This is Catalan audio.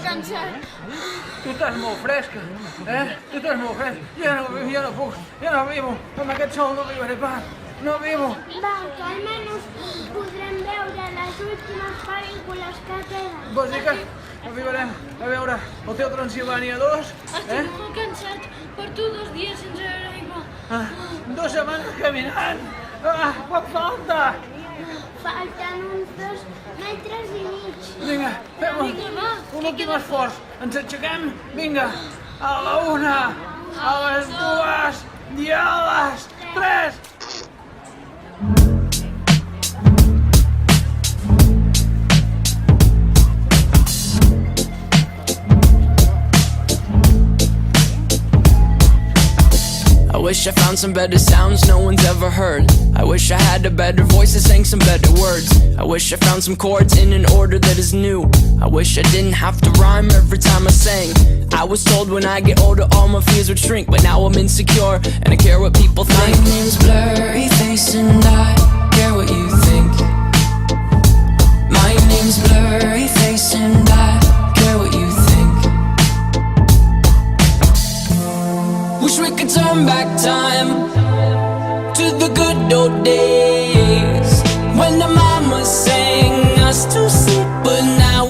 cansat. Tu estàs molt fresca, Tu estàs molt fresca. Ja no puc, ja no vivo. Amb aquest sol no viuré pas. No vivo. Va, que almenys podrem veure les últimes pel·lícules que queden. Vols dir que arribarem a veure el teu Transilvània 2? Estic molt cansat. Porto 2 dies sense aigua. 2 setmanes caminant. Quant falta? Falten uns 2 metres i mig. Vinga, fem un últim esforç. Ens aixequem? Vinga. A la 1, a les 2 i a les 3. I wish I found some better sounds no one's ever heard. I wish I had a better voice that sang some better words. I wish I found some chords in an order that is new. I wish I didn't have to rhyme every time I sang. I was told when I get older all my fears would shrink, but now I'm insecure and I care what people think. My name's Blurry Face and I care what you think. My name's Blurry Face and I care what you think. Wish we could turn back time to the good old days when the mama sang us to sleep, but now